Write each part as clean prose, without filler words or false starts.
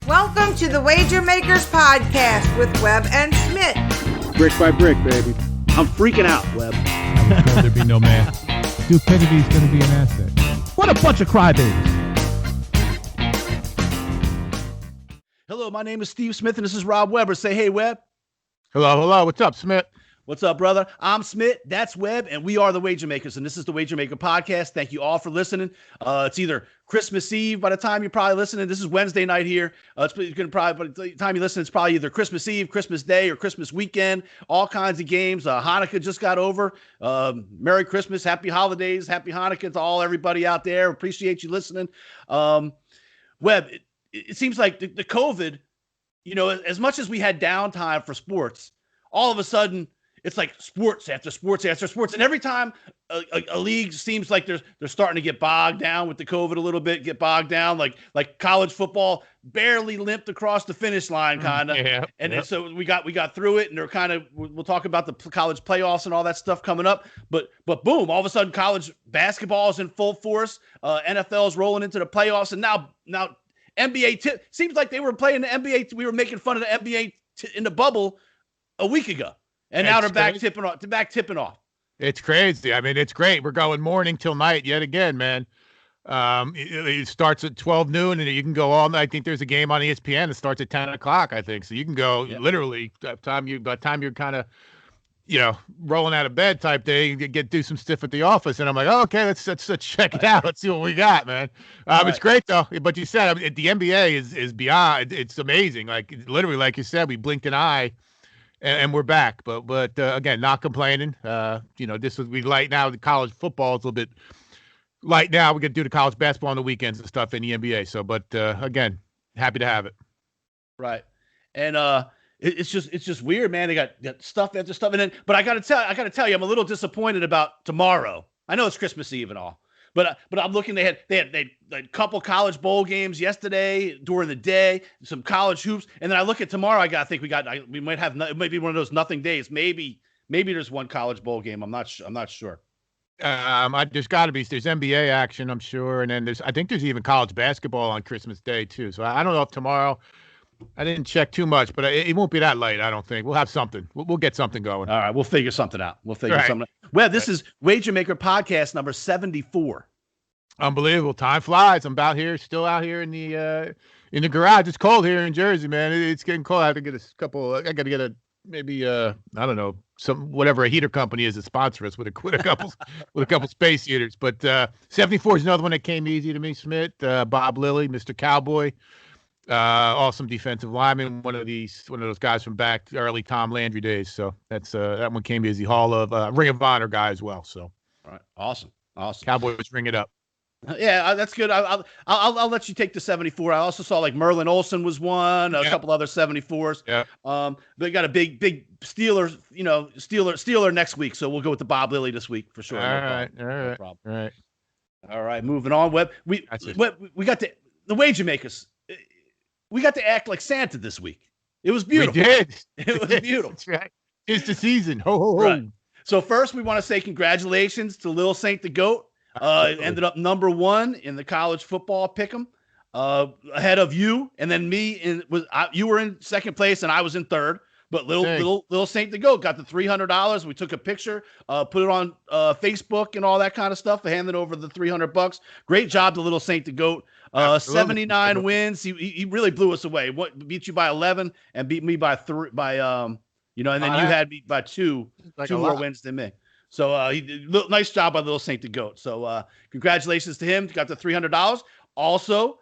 Welcome to the Wager Makers Podcast with Webb and Smitt. Brick by brick, baby. I'm freaking out, Webb. I was told there'd be no man. Stupidity's going to be an asset. What a bunch of crybabies. Hello, my name is Steve Smith, and this is Rob Weber. Say hey, Webb. Hello. What's up, Smitt? What's up, brother? I'm Smitt. That's Webb, and we are the Wager Makers, and this is the Wager Maker Podcast. Thank you all for listening. It's either Christmas Eve by the time you're probably listening. This is Wednesday night here. It's going to probably, by the time you listen, it's probably either Christmas Eve, Christmas Day, or Christmas weekend. All kinds of games. Hanukkah just got over. Merry Christmas, Happy Holidays, Happy Hanukkah to everybody out there. Appreciate you listening. Webb, it seems like the COVID, as much as we had downtime for sports, all of a sudden, it's like sports after sports after sports. And every time a league seems like they're starting to get bogged down with the COVID a little bit, get bogged down, like college football barely limped across the finish line, kind of. Yeah, and so we got through it, and they're we'll talk about the college playoffs and all that stuff coming up. But boom, all of a sudden college basketball is in full force. NFL is rolling into the playoffs, and now NBA seems like they were playing the NBA. We were making fun of the NBA in the bubble a week ago. And now they're back tipping off. It's crazy. I mean, it's great. We're going morning till night yet again, man. It starts at 12 noon, and you can go all night. I think there's a game on ESPN that starts at 10 o'clock, I think. So you can go literally by the time you're kind of, rolling out of bed type day, you do some stuff at the office. And I'm like, oh, okay, let's check it out. Let's see what we got, man. It's great, though. But you said the NBA is beyond. It's amazing. Like, literally, like you said, we blinked an eye. And we're back, but again, not complaining. This was light now. The college football is a little bit light now. We're gonna do the college basketball on the weekends and stuff in the NBA. So, but again, happy to have it. Right, and it's just weird, man. They got stuff after stuff, but I gotta tell you, I'm a little disappointed about tomorrow. I know it's Christmas Eve and all, but I'm looking. They had a couple college bowl games yesterday during the day, some college hoops, and then I look at tomorrow. We might have it might be one of those nothing days. Maybe there's one college bowl game. I'm not sure. There's got to be. There's NBA action, I'm sure, and then I think there's even college basketball on Christmas Day too. So I don't know if tomorrow. I didn't check too much, but it won't be that late. I don't think we'll have something. We'll get something going. All right, we'll figure something out. Something out. Well, this is Wager Maker Podcast number 74. Unbelievable. Time flies. I'm still out here in the garage. It's cold here in Jersey, man. It's getting cold. I have to get I got to get I don't know, whatever a heater company is that sponsor us with a couple space heaters. But 74 is another one that came easy to me, Smitt. Bob Lilly, Mr. Cowboy. Awesome defensive lineman, one of those guys from back early Tom Landry days. So that's that one came easy. Hall of Ring of Honor guy as well. So all right, awesome. Cowboys ring it up. Yeah, that's good. I'll let you take the 74. I also saw like Merlin Olsen was one, a couple other 74s. Yeah. They got a big Steeler next week, so we'll go with the Bob Lilly this week for sure. No problem. All right. Moving on. Webb, we got the Wager Makers. We got to act like Santa this week. It was beautiful. We did. It was beautiful. That's right. It's the season. Ho ho ho. Right. So first, we want to say congratulations to Lil Saint the Goat. Ended up number 1 in the college football Pickem, ahead of you, and then me. You were in second place, and I was in third. But little Saint the Goat got the $300. We took a picture, put it on Facebook and all that kind of stuff. handed over the $300. Great job to Little Saint the Goat. 79 wins. He really blew us away. Beat you by 11 and beat me by 3. And then you had me by 2 more wins than me. So nice job by Little Saint the Goat. So congratulations to him. Got the $300. Also,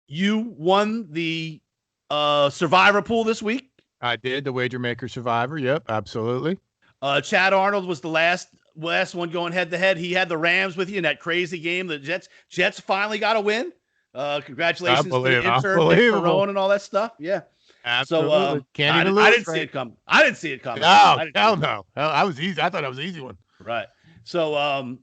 you won the Survivor pool this week. I did, the Wager Maker Survivor. Yep, absolutely. Chad Arnold was the last one going head to head. He had the Rams with you in that crazy game. The Jets finally got a win. Congratulations to the intern Nick Perone and all that stuff. Yeah. Absolutely. So can't even lose. I didn't see it coming. No, hell no. I was easy. I thought it was an easy one. Right. So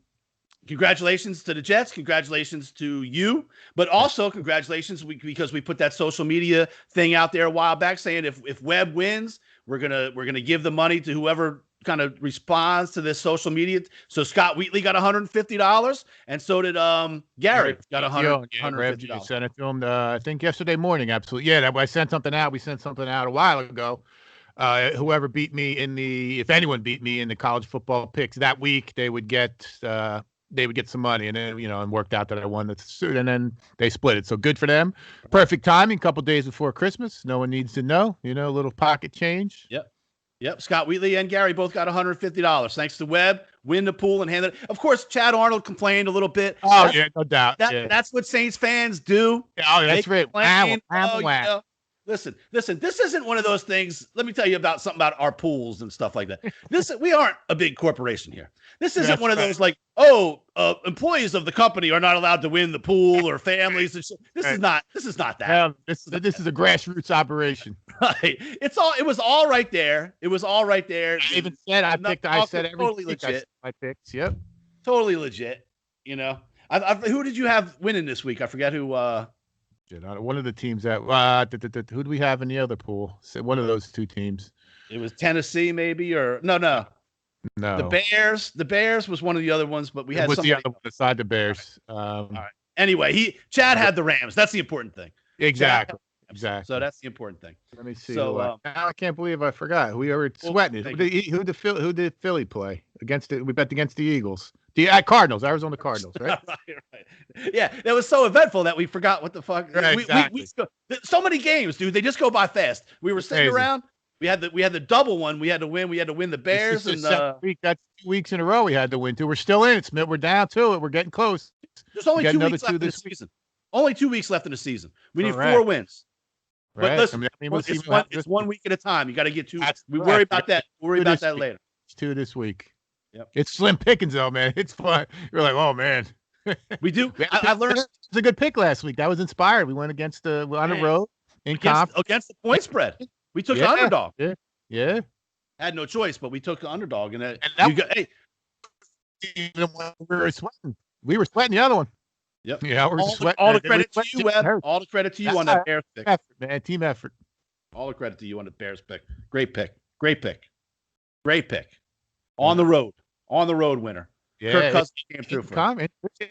congratulations to the Jets. Congratulations to you, but also congratulations because we put that social media thing out there a while back saying if Webb wins, we're gonna give the money to whoever kind of responds to this social media. So Scott Wheatley got $150, and so did Gary got $150. You sent it to him, I think yesterday morning. Absolutely, yeah. I sent something out. We sent something out a while ago. Whoever beat me if anyone beat me in the college football picks that week, they would get some money, and then and worked out that I won the suit, and then they split it. So good for them. Perfect timing. A couple days before Christmas. No one needs to know. A little pocket change. Yep. Scott Wheatley and Gary both got $150. Thanks to Webb. Win the pool and hand it. Of course, Chad Arnold complained a little bit. Oh, no doubt. That's what Saints fans do. Oh, that's right. Wow. Listen, this isn't one of those things. Let me tell you about something about our pools and stuff like that. We aren't a big corporation here. This isn't one of those like, employees of the company are not allowed to win the pool or families and shit. This is not that. Well, this is a grassroots operation. Right. It was all right there. It was all right there. I even said I said every totally week legit. My picks. Yep. Totally legit. Who did you have winning this week? I forget who. One of the teams that who do we have in the other pool? One of those two teams. It was Tennessee, maybe, or no. The Bears was one of the other ones, but we had the other one beside the Bears. All right. Anyway, Chad had the Rams. That's the important thing. Exactly. So that's the important thing. Let me see. So I can't believe I forgot. We were sweating it. Who did Philly play against it? We bet against the Eagles. The Cardinals, Arizona Cardinals, right? right. Yeah, that was so eventful that we forgot what the fuck. Right, exactly. So many games, dude. They just go by fast. We were sitting around. We had the double one. We had to win. We had to win the Bears and week. That's 2 weeks in a row we had to win too. We're still in it, Smitt. We're down to it. We're getting close. There's only 2 weeks left in the season. Only 2 weeks left in the season. We need 4 wins. But listen, it's 1 week at a time. You got to get 2. We worry about that. We'll worry about that later. It's 2 this week. Yep. It's slim pickings though, man. It's fun. You're like, oh man. We do. I learned it was a good pick last week. That was inspired. We went on the road against the point spread. We took the underdog. Yeah. Had no choice, but we took the underdog, even when we were sweating the other one. Yep. Yeah, we're sweating. All the credit to you, Webb. All the credit to you on that Bears pick. Effort, man. Team effort. All the credit to you on the Bears pick. Great pick. On the road winner. Yeah, Kirk Cousins came through for him.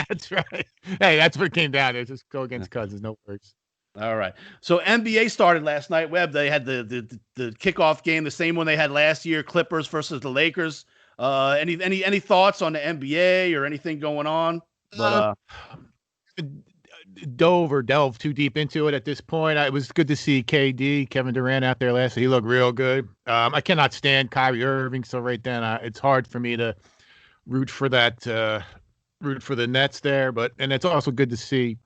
That's right. Hey, that's what it came down to. Just go against Cousins. No worries. All right. So NBA started last night. Webb, they had the kickoff game, the same one they had last year, Clippers versus the Lakers. Any thoughts on the NBA or anything going on? But delve too deep into it at this point. It was good to see Kevin Durant out there last. He looked real good. I cannot stand Kyrie Irving, so right then it's hard for me to root for the Nets there. And it's also good to see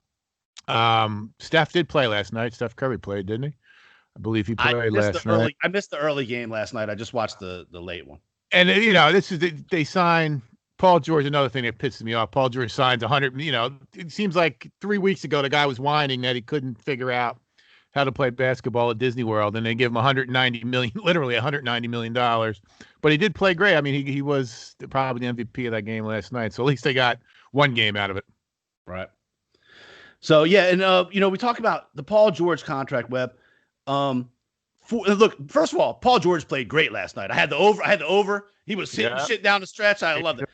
Steph did play last night. Steph Curry played, didn't he? I believe he played last night. I missed the early game last night. I just watched the late one. And they signed Paul George. Another thing that pisses me off. Paul George signs 100. It seems like 3 weeks ago the guy was whining that he couldn't figure out how to play basketball at Disney World, and they give him $190 million, literally $190 million. But he did play great. I mean, he was probably the MVP of that game last night. So at least they got one game out of it. Right. So yeah, and we talk about the Paul George contract, Webb. Look, first of all, Paul George played great last night. I had the over. He was sitting shit down the stretch. I loved it.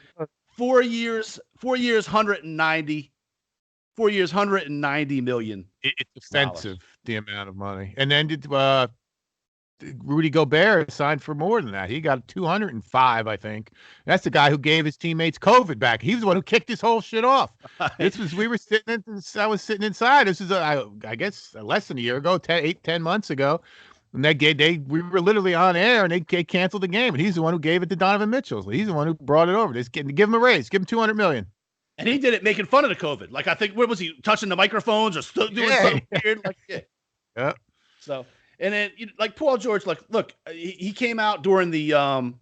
4 years, 190. 4 years, $190 million. It's offensive, the amount of money. And then did Rudy Gobert signed for more than that? He got 205, I think. That's the guy who gave his teammates COVID back. He was the one who kicked this whole shit off. I was sitting inside. This is I guess less than a year ago, 10 months ago. And we were literally on air, and they canceled the game. And he's the one who gave it to Donovan Mitchell. So he's the one who brought it over. Give him a raise. Give him $200 million. And he did it making fun of the COVID. Like, I think, what was he, touching the microphones or still doing something weird? Like, yeah. So, and then, like, Paul George, like, look, he came out during the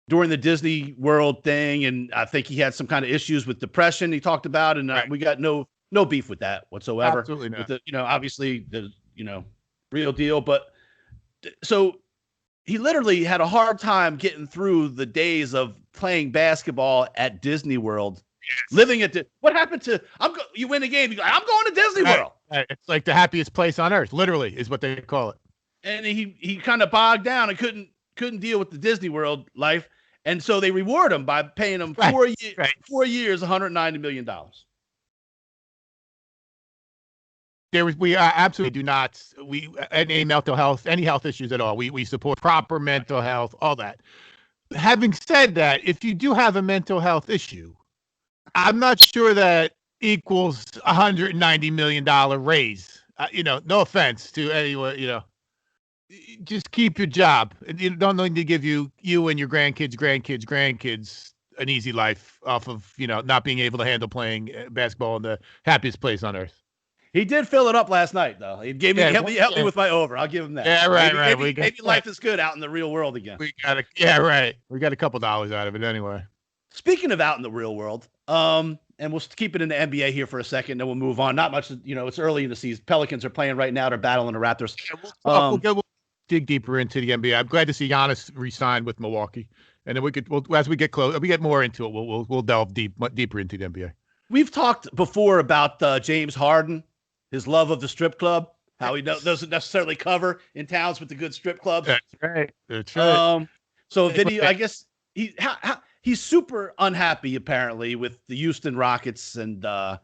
Disney World thing, and I think he had some kind of issues with depression he talked about, and we got no beef with that whatsoever. Absolutely not. With obviously, the real deal. But so he literally had a hard time getting through the days of playing basketball at Disney World. Yes. Living at what happened to you win a game, you go, I'm going to Disney World. It's like the happiest place on earth, literally, is what they call it. And he kind of bogged down and couldn't couldn't deal with the Disney World life, and so they reward him by paying him 4 years, $190 million. We absolutely do not. Any health issues at all. We support proper mental health, all that. Having said that, if you do have a mental health issue, I'm not sure that equals $190 million raise. No offense to anyone. Just keep your job. You don't need to give you and your grandkids an easy life off of not being able to handle playing basketball in the happiest place on earth. He did fill it up last night, though. He helped me with my over. I'll give him that. Yeah, right, maybe life is good out in the real world again. We got a couple dollars out of it anyway. Speaking of out in the real world, and we'll keep it in the NBA here for a second, then we'll move on. Not much, it's early in the season. Pelicans are playing right now. They're battling the Raptors. Yeah, we'll dig deeper into the NBA. I'm glad to see Giannis re-signed with Milwaukee, and then as we get close, we get more into it. We'll delve deeper into the NBA. We've talked before about James Harden, his love of the strip club, how he doesn't necessarily cover in towns with the good strip clubs. That's right. So video, I guess he's super unhappy apparently with the Houston Rockets, and I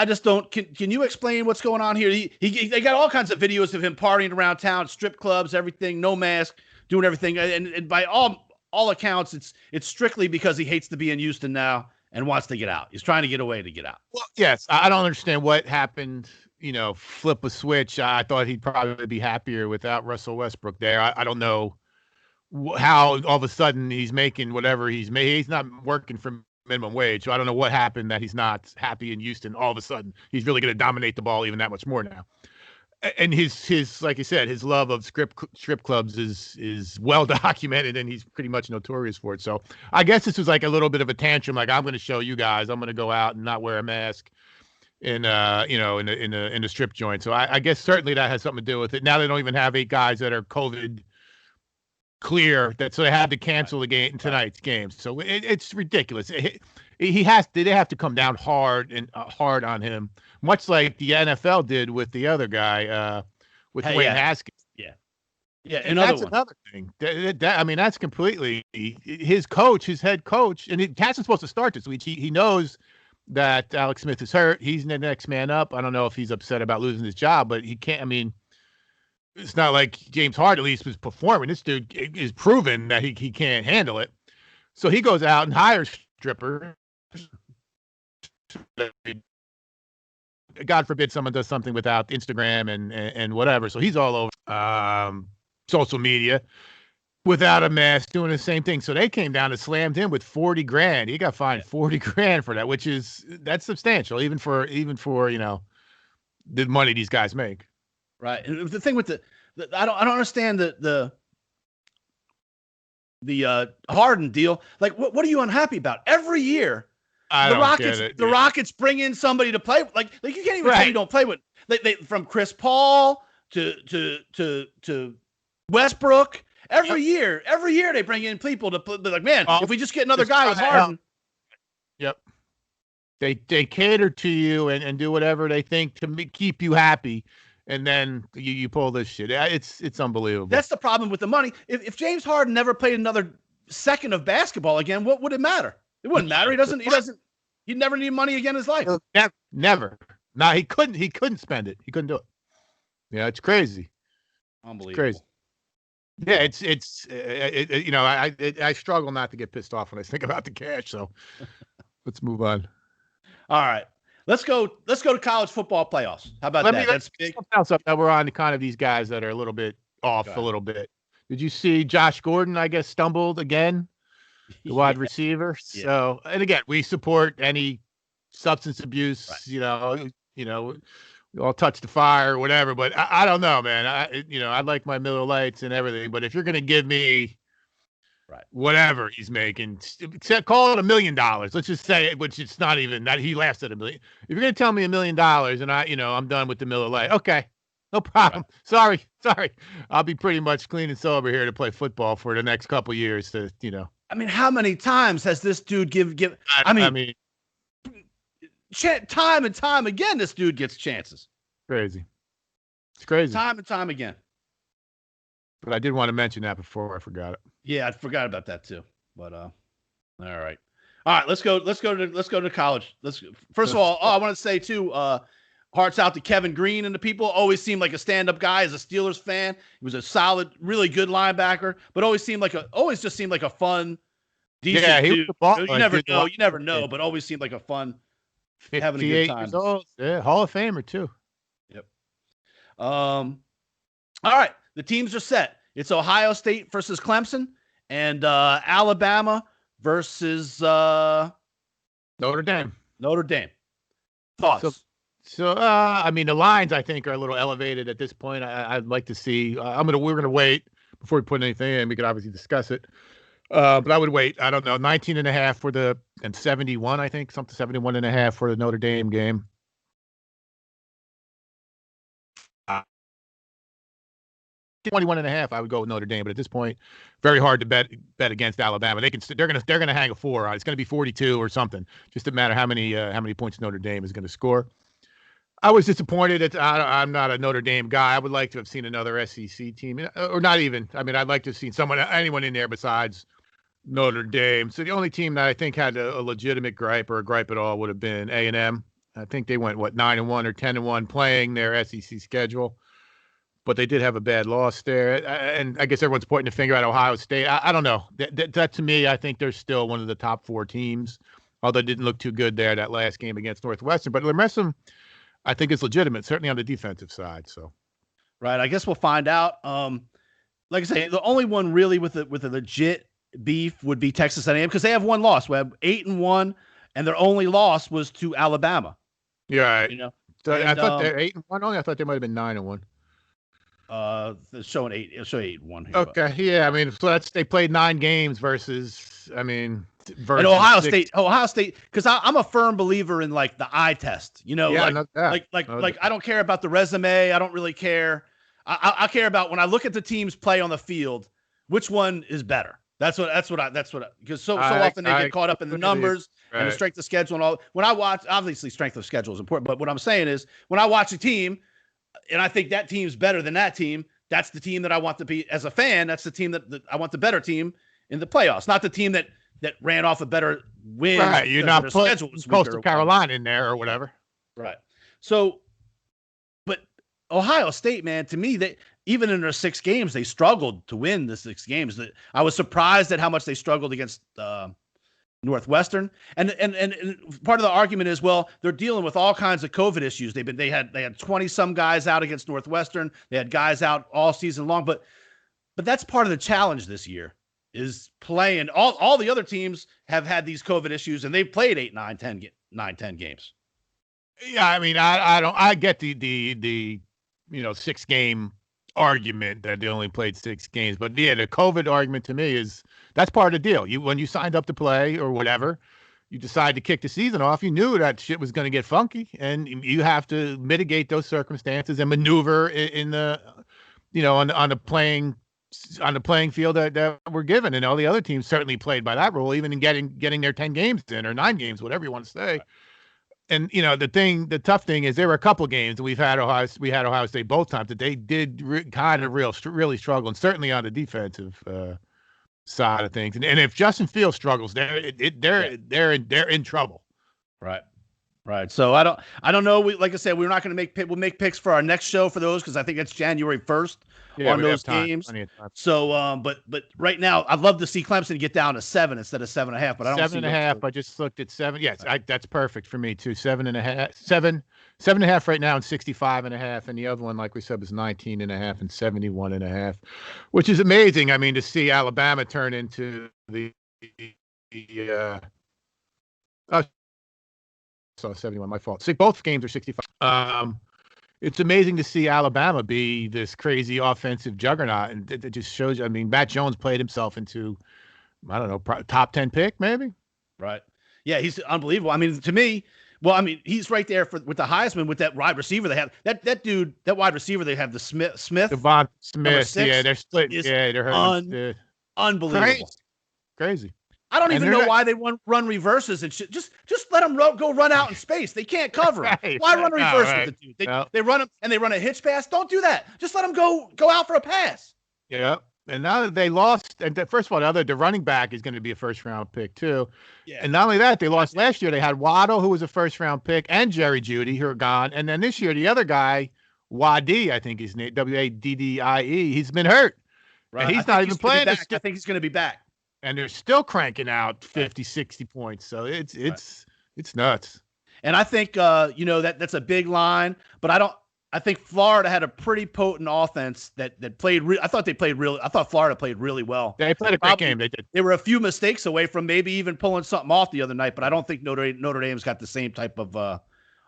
just don't. Can you explain what's going on here? They got all kinds of videos of him partying around town, strip clubs, everything, no mask, doing everything, and by all accounts, it's strictly because he hates to be in Houston now and wants to get out. He's trying to get away to get out. Well, yes, I don't understand what happened. Flip a switch. I thought he'd probably be happier without Russell Westbrook there. I don't know how all of a sudden he's making whatever he's made. He's not working for minimum wage, so I don't know what happened that he's not happy in Houston. All of a sudden, he's really going to dominate the ball even that much more now. And his like you said, his love of strip clubs is well documented, and he's pretty much notorious for it. So I guess this was like a little bit of a tantrum. Like, I'm going to show you guys. I'm going to go out and not wear a mask in the strip joint. So I guess certainly that has something to do with it. Now they don't even have 8 guys that are COVID clear, so they had to cancel the game tonight's game. So it's ridiculous. They have to come down hard on him, much like the NFL did with the other guy, with Wayne Haskins. Yeah, and that's another thing. That's completely his head coach, and Haskins supposed to start this week. He knows that Alex Smith is hurt. He's the next man up. I don't know if he's upset about losing his job, but he can't. It's not like James Harden at least was performing. This dude is proven that he can't handle it. So he goes out and hires strippers. God forbid someone does something without Instagram and whatever. So he's all over social media without a mask, doing the same thing. So they came down and slammed him with $40,000. He got fined $40,000 for that, that's substantial, even for the money these guys make. Right. And the thing with I don't understand the Harden deal. Like, what are you unhappy about? Every year, the Rockets bring in somebody to play. Like you can't even say you don't play with. They from Chris Paul to Westbrook. Every year they bring in people to play. Like, man, if we just get another guy with Harden. Yep. They cater to you and do whatever they think to keep you happy. And then you pull this shit. It's unbelievable. That's the problem with the money. If James Harden never played another second of basketball again, what would it matter? It wouldn't matter. He'd never need money again in his life. Never. No, he couldn't spend it. He couldn't do it. Yeah, it's crazy. Unbelievable. It's crazy. I struggle not to get pissed off when I think about the cash. So let's move on. All right. Let's go to college football playoffs. How about that? That's big. Else up that we're on kind of these guys that are a little bit off a little bit. Did you see Josh Gordon, I guess, stumbled again, the wide receiver? Yeah. So, and again, we support any substance abuse, right. We all touch the fire or whatever, but I don't know, man. I like my Miller Lights and everything, but if you're going to give me whatever he's making, call it $1 million. Let's just say it, which it's not even that he lasted $1 million. If you're going to tell me $1 million and I'm done with the Miller Lite, okay, no problem. Right. Sorry. I'll be pretty much clean and sober here to play football for the next couple of years how many times has this dude time and time again, this dude gets chances. Crazy. It's crazy. Time and time again. But I did want to mention that before I forgot it. Yeah, I forgot about that too. But all right. Let's go to college. First of all, I want to say too, hearts out to Kevin Green and the people. Always seemed like a stand-up guy as a Steelers fan. He was a solid, really good linebacker, but always just seemed like a fun, decent he dude. was the ball. You never know, but always seemed like a fun, having a good time. Years old. Yeah, Hall of Famer too. Yep. All right, the teams are set. It's Ohio State versus Clemson and Alabama versus Notre Dame. Thoughts? So I mean, the lines I think are a little elevated at this point. I'd like to see. We're gonna wait before we put anything in. We could obviously discuss it, but I would wait. I don't know, 19.5 and 71. I think 71.5 for the Notre Dame game. 21.5, I would go with Notre Dame, but at this point, very hard to bet against Alabama. They're gonna hang a 4 on. It's gonna be 42 or something. Just no matter how many points Notre Dame is gonna score. I was disappointed. I'm not a Notre Dame guy. I would like to have seen another SEC team, or not even. I mean, I'd like to have seen anyone in there besides Notre Dame. So the only team that I think had a legitimate gripe or a gripe at all would have been A&M. I think they went 9-1 or 10-1 playing their SEC schedule. But they did have a bad loss there. And I guess everyone's pointing the finger at Ohio State. I don't know. That to me, I think they're still one of the top 4 teams, although they didn't look too good there that last game against Northwestern. But the rest of them, I think, is legitimate, certainly on the defensive side. So, right. I guess we'll find out. Like I say, the only one really with a legit beef would be Texas A&M because they have one loss. We have 8-1, and their only loss was to Alabama. Yeah, right. So and, I thought they're 8-1 only. I thought they might have been 9-1. It's showing 8-1 here. Okay, yeah. I mean, so they played 9 games versus. And Ohio State, because I'm a firm believer in like the eye test. Like I don't care about the resume. I don't really care. I care about when I look at the teams play on the field, which one is better. That's what because so often they get caught up in the numbers and the strength of schedule and all. When I watch, obviously strength of schedule is important, but what I'm saying is when I watch a team and I think that team's better than that team, that's the team that I want to be as a fan. That's the team that I want the better team in the playoffs, not the team that ran off a better win. Right, you're not putting Coastal Carolina in there or whatever. Right. So, but Ohio State, man, to me, even in their 6 games, they struggled to win the 6 games. I was surprised at how much they struggled against Northwestern. And part of the argument is, well, they're dealing with all kinds of COVID issues. They had 20 some guys out against Northwestern. They had guys out all season long, but that's part of the challenge this year is playing. All the other teams have had these COVID issues and they've played 8, 9, 10 games. Yeah, I mean, I get the 6 game argument that they only played 6 games, but yeah, the COVID argument to me is that's part of the deal. When you signed up to play or whatever, you decide to kick the season off, you knew that shit was going to get funky, and you have to mitigate those circumstances and maneuver in the on the playing field that we're given. And all the other teams certainly played by that rule, even in getting their 10 games in or 9 games, whatever you want to say. And the tough thing is there were a couple of games that we had Ohio State both times that they did really struggle, and certainly on the defensive side of things. And if Justin Fields struggles, they're in trouble. Right. So I don't know. Like I said, we're not going to we'll make picks for our next show for those because I think it's January 1st on those games. So, but right now, I'd love to see Clemson get down to 7 instead of 7.5. But I don't 7.5. I just looked at 7. Yes, that's perfect for me too. 7.5, 7.5 right now, and 65.5, and the other one, like we said, was 19.5 and 71.5, which is amazing. I mean, to see Alabama turn into the 71, my fault. Both games are 65. It's amazing to see Alabama be this crazy offensive juggernaut, and it just shows you. I mean, Matt Jones played himself into, I don't know, top 10 pick maybe. Right. Yeah, he's unbelievable. I mean, to me, he's right there with the Heisman with that wide receiver they have. That dude, that wide receiver they have, the Smith. Devon Smith. Yeah, they're split. Yeah, they're hurting. Unbelievable. Crazy. I don't even know why they run reverses and shit. Just let them go run out in space. They can't cover him. Why run a reverse with the dude? They run him and they run a hitch pass. Don't do that. Just let them go out for a pass. Yeah. And now that they lost, and first of all, the running back is going to be a first-round pick too. Yeah. And not only that, they lost last year. They had Waddle, who was a first-round pick, and Jerry Jeudy, who are gone. And then this year, the other guy, Waddy, I think his name, Waddie, he's been hurt. Right. And he's not even playing. I think he's going to be back. And they're still cranking out 50, 60 points. So it's nuts. And I think that's a big line, but I think Florida had a pretty potent offense that played. I thought Florida played really well. They played a great game. They did. They were a few mistakes away from maybe even pulling something off the other night, but I don't think Notre Dame's got the same type of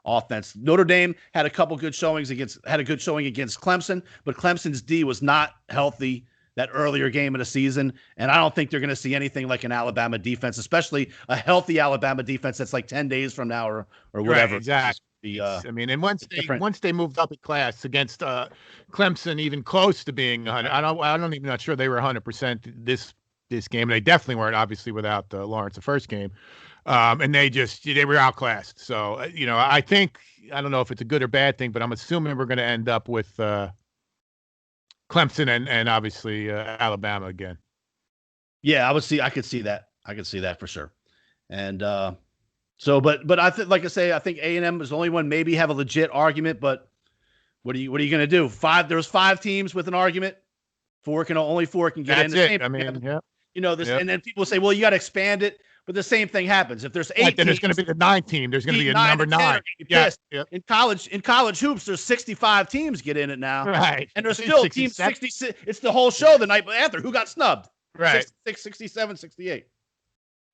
offense. Notre Dame had a good showing against Clemson, but Clemson's D was not healthy that earlier game of the season, and I don't think they're going to see anything like an Alabama defense, especially a healthy Alabama defense that's like 10 days from now or whatever. Right, exactly. And once they moved up in class against Clemson, even close to being 100, I'm even not sure they were 100% this game. They definitely weren't, obviously, without Lawrence the first game, and they were outclassed. So I think, I don't know if it's a good or bad thing, but I'm assuming we're going to end up with Clemson and obviously Alabama again. Yeah, I could see that for sure. And but I think, like I say, I think A&M is the only one maybe have a legit argument. But what are you going to do? There's 5 teams with an argument. Only 4 can get That's in. It. I mean, yeah. And then people say, well, you got to expand it. But the same thing happens. If there's 8 teams, then there's going to be the 9 team. There's going to be a number 9. Yeah. In college hoops, there's 65 teams get in it now. Right. And there's still teams 66. It's the whole show the night after. Who got snubbed? Right. 66, 67, 68.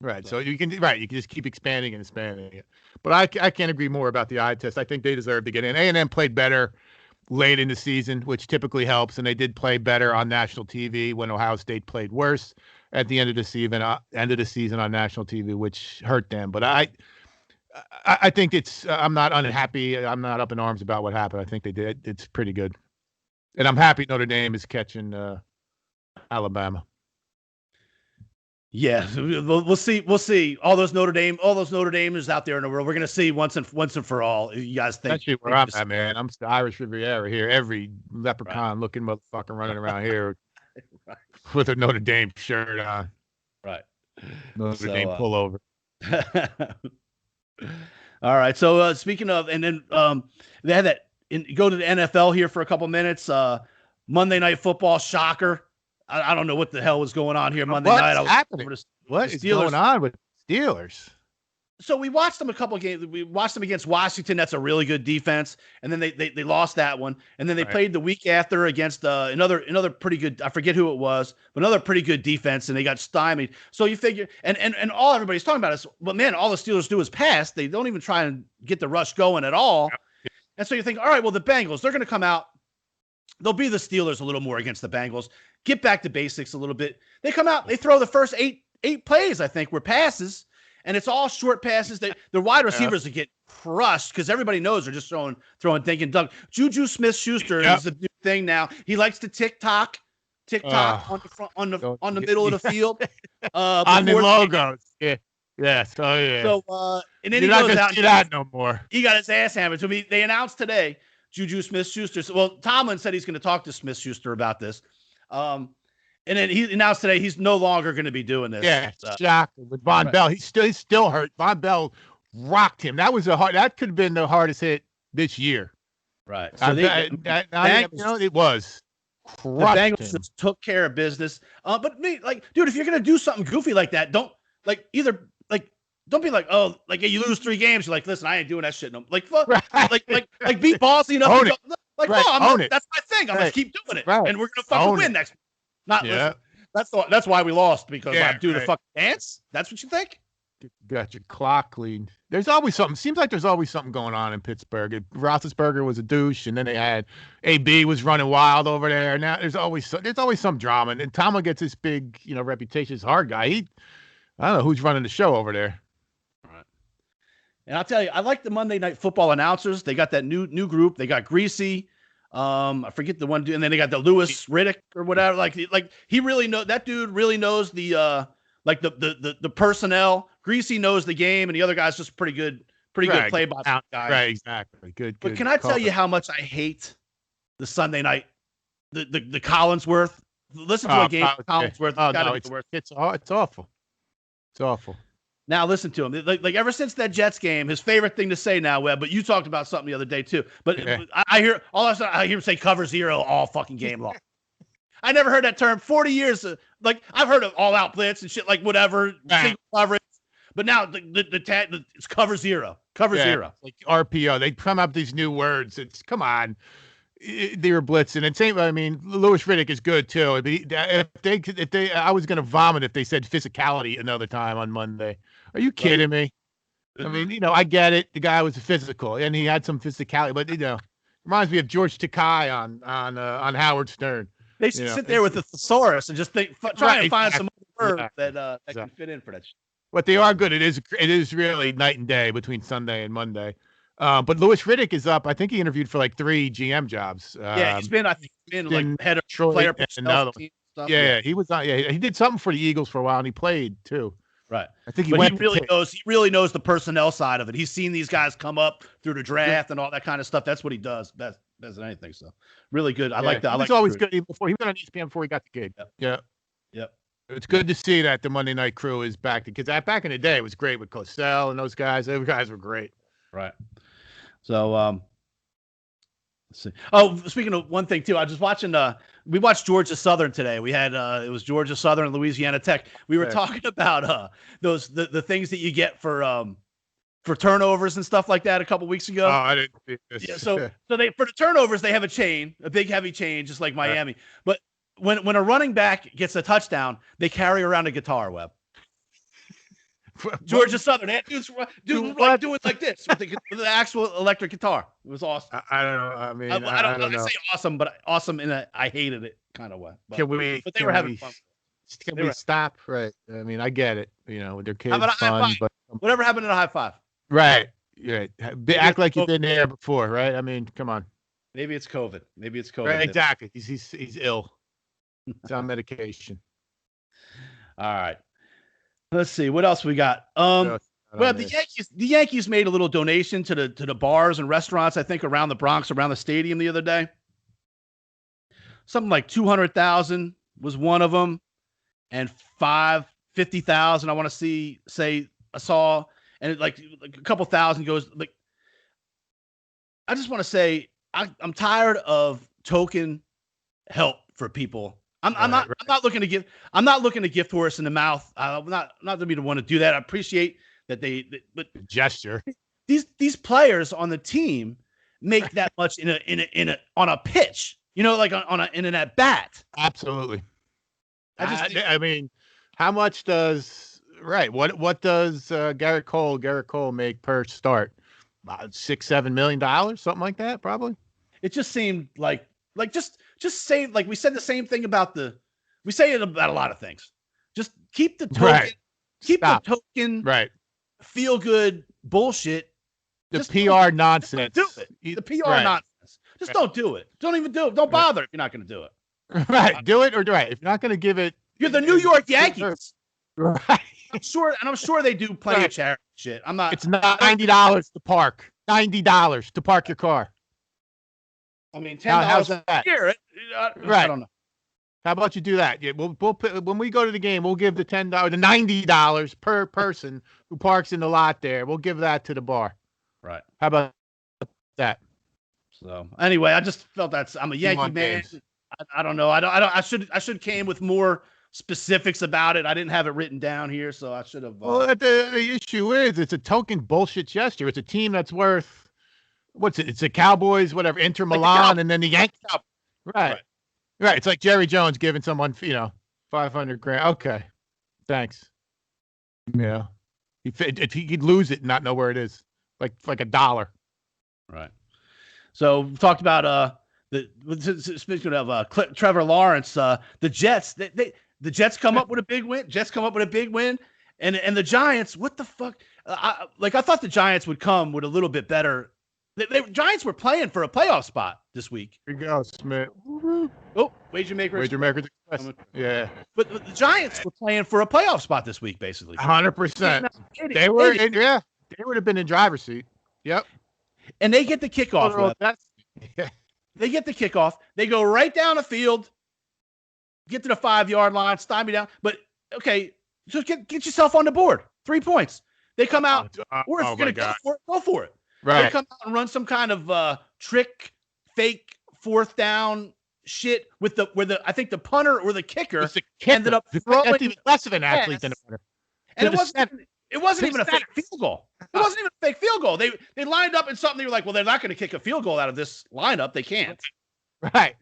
Right. So you can just keep expanding and expanding it. But I can't agree more about the eye test. I think they deserve to get in. A&M played better late in the season, which typically helps, and they did play better on national TV when Ohio State played worse at the end of the season on national TV, which hurt them. But I think I'm not unhappy. I'm not up in arms about what happened. I think they did. It's pretty good, and I'm happy Notre Dame is catching Alabama. Yeah, we'll see. We'll see. All those Notre Damers out there in the world. We're gonna see once and for all. You guys think? That's where I'm at, man. I'm the Irish Riviera here. Every leprechaun-looking motherfucker running around here with a Notre Dame shirt on. Right. Notre Dame pullover. All right. So speaking of, and then they had that. Go to the NFL here for a couple minutes. Monday Night Football, shocker. I don't know what the hell was going on here Monday night. What is going on with Steelers? So we watched them a couple of games. We watched them against Washington. That's a really good defense. And then they lost that one. And then they played the week after against another pretty good, I forget who it was, but another pretty good defense, and they got stymied. So you figure, and all everybody's talking about is, well, man, all the Steelers do is pass. They don't even try and get the rush going at all. Yep. And so you think, all right, well, the Bengals, they're going to come out. They'll be the Steelers a little more against the Bengals. Get back to basics a little bit. They come out, they throw the first eight plays, I think, were passes, and it's all short passes. The wide receivers are get crushed because everybody knows they're just throwing, thinking. Doug Juju Smith-Schuster is the new thing now. He likes to tick-tock on the front, on the middle of the field. On the logos. Yeah. Yes. Oh yeah. So and then You're he not goes out. See that no more. He got his ass hammered. So they announced today. Juju Smith-Schuster. Well, Tomlin said he's going to talk to Smith-Schuster about this. And then he announced today he's no longer going to be doing this. Yeah, shocking. With Von Bell, he's still hurt. Von Bell rocked him. That could have been the hardest hit this year. Right. So it was. The Bengals just took care of business. But me, dude, if you're going to do something goofy like that, don't don't be like, oh, you lose 3 games. You're like, listen, I ain't doing that shit. No, right. Be ballsy enough. Own it. No, that's my thing. I'm gonna keep doing it, right. and we're gonna fucking win next. Listen, that's why we lost, because I do the fucking dance. That's what you think? Got your clock cleaned. There's always something. Seems like there's always something going on in Pittsburgh. Roethlisberger was a douche, and then they had AB was running wild over there. Now there's always some drama, and Tomlin gets this big reputation as a hard guy. I don't know who's running the show over there. And I'll tell you, I like the Monday Night Football announcers. They got that new group. They got Greasy. I forget the one dude, and then they got the Lewis Riddick or whatever. He really that dude really knows the personnel. Greasy knows the game, and the other guy's just pretty good play by guy. Right, exactly. Good. But can I tell you how much I hate the Sunday night, the Collinsworth Listen to a game okay. Collinsworth. Oh, It's gotta no, be the worst. it's awful. It's awful. Now listen to him. Like ever since that Jets game, his favorite thing to say now, Webb. But you talked about something the other day too. But Yeah. I hear him say cover zero all fucking game long. I never heard that term. 40 years. Like I've heard of all out blitz and shit like whatever single coverage. But now it's cover zero. Cover zero. Like RPO. They come up with these new words. It's come on. They were blitzing. And same. I mean, Louis Riddick is good too. If they, I was gonna vomit if they said physicality another time on Monday. Are you kidding me? I mean, I get it. The guy was physical and he had some physicality, but reminds me of George Takei on Howard Stern. They should sit there with the thesaurus and just try and find some verb that can fit in for that. But they are good. It is really night and day between Sunday and Monday. But Louis Riddick is up. I think he interviewed for like 3 GM jobs. He's been like head of player personnel team stuff. Yeah, he was on. Yeah, he did something for the Eagles for a while, and he played too. Right. I think he really knows the personnel side of it. He's seen these guys come up through the draft and all that kind of stuff. That's what he does best than anything. So really good. I like that. He was always good. Before he went on ESPN before he got the gig. Yep. It's good to see that the Monday Night Crew is back because back in the day it was great with Cosell and those guys. Those guys were great. Right. So let's see. Oh, speaking of one thing too, I was just watching. We watched Georgia Southern today. We had it was Georgia Southern and Louisiana Tech. We were talking about the things that you get for turnovers and stuff like that a couple weeks ago. Oh, I didn't see this. Yeah, so they for the turnovers they have a big heavy chain, just like Miami. But when a running back gets a touchdown, they carry around a guitar, Webb. Georgia Southern, that dude's doing like this with the actual electric guitar. It was awesome. I don't know. I mean, I don't know. I say awesome, but awesome in a I hated it kind of way. But they were having fun. Can we stop? Right. I mean, I get it. With their kids, fun, but whatever happened in a high five. Right. Yeah. Act like you've been there before, right? I mean, come on. Maybe it's COVID. Right, exactly. He's ill. He's on medication. All right. Let's see what else we got. Well, the Yankees made a little donation to the bars and restaurants, I think, around the Bronx, around the stadium the other day. Something like 200,000 was one of them, and 50,000. I want to say I saw, and like a couple thousand goes like. I just want to say I'm tired of token help for people. I'm not looking to gift horse in the mouth. I'm not to be the one to do that. I appreciate that but gesture. These players on the team make that much on a pitch. Like in an at bat. Absolutely. I mean, how much does what does Garrett Cole make per start? About $6-7 million, something like that, probably. It just seemed like just say like we said the same thing we say it about a lot of things. Just keep the token, the token, feel good bullshit. The PR nonsense. Do it. The PR nonsense. Just don't do it. Don't even do it. Don't bother if you're not going to do it. Right. Do it or right. If you're not going to give it, you're the New York Yankees. Right. I'm sure they do plenty of charity shit. I'm not. It's $90 to park. $90 to park your car. I mean, $10 a year. Right. I don't know. How about you do that? Yeah, we'll put, when we go to the game, we'll give the $90 per person who parks in the lot there. We'll give that to the bar. Right. How about that? So anyway, I just felt I'm a Yankee man. I don't know. I should came with more specifics about it. I didn't have it written down here, so I should have. Well, the issue is it's a token bullshit gesture. It's a team that's worth what's it? It's the Cowboys, whatever, Inter Milan, and then the Yankees. Right. It's like Jerry Jones giving someone, $500,000. Okay, thanks. Yeah, he'd lose it and not know where it is, like $1. Right. So we talked about speaking of Trevor Lawrence, the Jets. The Jets come up with a big win. And the Giants. What the fuck? I thought the Giants would come with a little bit better. The Giants were playing for a playoff spot this week. Here you go, Smitt. Oh, Wager Makers Express. Yeah. But the Giants were playing for a playoff spot this week, basically. 100%. They were they would have been in driver's seat. Yep. And they get the kickoff. They get the kickoff. They go right down the field. get to the 5-yard line, stymie down. But okay, just get yourself on the board. 3 points. They come out, or if you're going to go for it. Right. They come out and run some kind of trick, fake 4th down shit with I think the punter or the kicker ended up throwing. That's even less of an athlete than a punter. And it wasn't even a fake field goal. It wasn't even a fake field goal. They lined up in something. They were like, well, they're not going to kick a field goal out of this lineup. They can't. Right.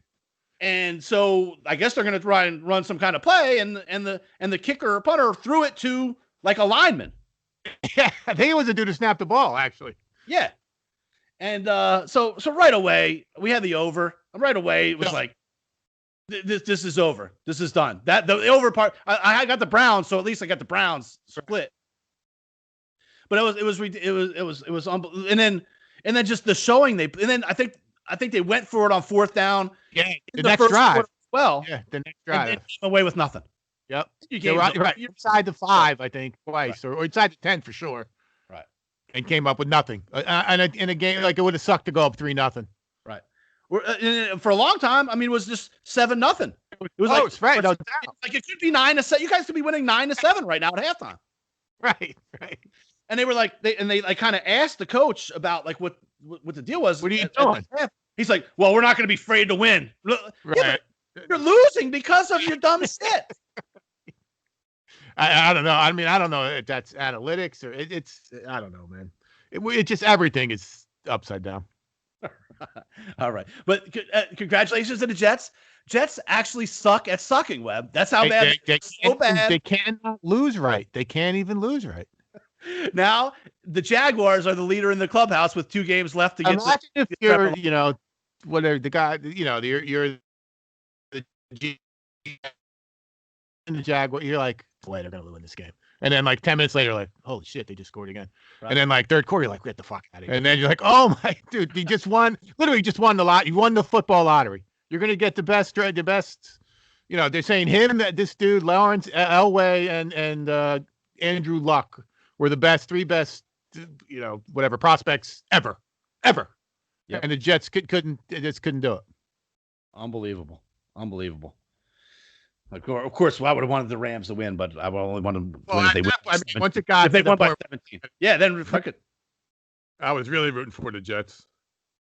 And so I guess they're going to try and run some kind of play, and the kicker or punter threw it to like a lineman. Yeah, I think it was a dude to snap the ball, actually. Yeah. And so right away we had the over. Right away it was like, this is over. This is done. That the over part. I got the Browns, so at least I got the Browns split. But it was unbelievable. And then just the showing and then I think they went for it on 4th down. Yeah, the next drive. Well, yeah, the next drive. And came away with nothing. Yep. You're right. Inside the 5, I think, twice, or inside the 10 for sure. Right. And came up with nothing. And in a game, like, it would have sucked to go up 3-0. Right. For a long time, I mean, it was just 7-0. It was right. Like it could be 9-7. You guys could be winning 9-7 right now at halftime. Right. And they were like, they kind of asked the coach about like what the deal was. What are you doing? He's like, well, we're not going to be afraid to win. Right. Yeah, you're losing because of your dumb shit. I don't know. I mean, I don't know if that's analytics or it's. I don't know, man. It just everything is upside down. All right, but congratulations to the Jets. Jets actually suck at sucking, Webb. That's how bad. So bad. They cannot lose right. They can't even lose right. Now the Jaguars are the leader in the clubhouse with 2 games left to get. Imagine if you're, whatever the guy, you're the Jaguar. You're like, boy, they're gonna win this game. And then like 10 minutes later, like, holy shit, they just scored again. Right. And then like 3rd quarter, you're like, get the fuck out of here. And then you're like, oh my dude, you just won. Literally just won the lot. You won the football lottery. You're gonna get the best. They're saying this dude, Lawrence Elway, and Andrew Luck were the 3 best, whatever prospects ever. Yep. And the Jets couldn't do it. Unbelievable. Of course, I would have wanted the Rams to win, but I would only want them to win if they win. Once it got, if they won by 17. Yeah, then fuck it. I was really rooting for the Jets.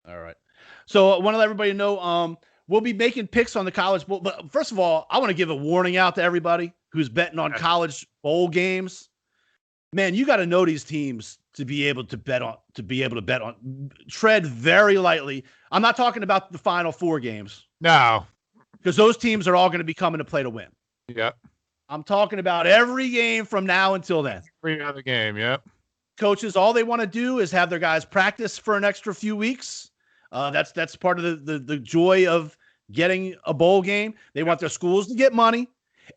All right. So I want to let everybody know, we'll be making picks on the college bowl. But first of all, I want to give a warning out to everybody who's betting on college bowl games. Man, you got to know these teams to be able to bet on. Tread very lightly. I'm not talking about the Final 4 games. No. Because those teams are all going to be coming to play to win. Yep. I'm talking about every game from now until then. Every other game, yep. Coaches, all they want to do is have their guys practice for an extra few weeks. That's part of the joy of getting a bowl game. They want their schools to get money,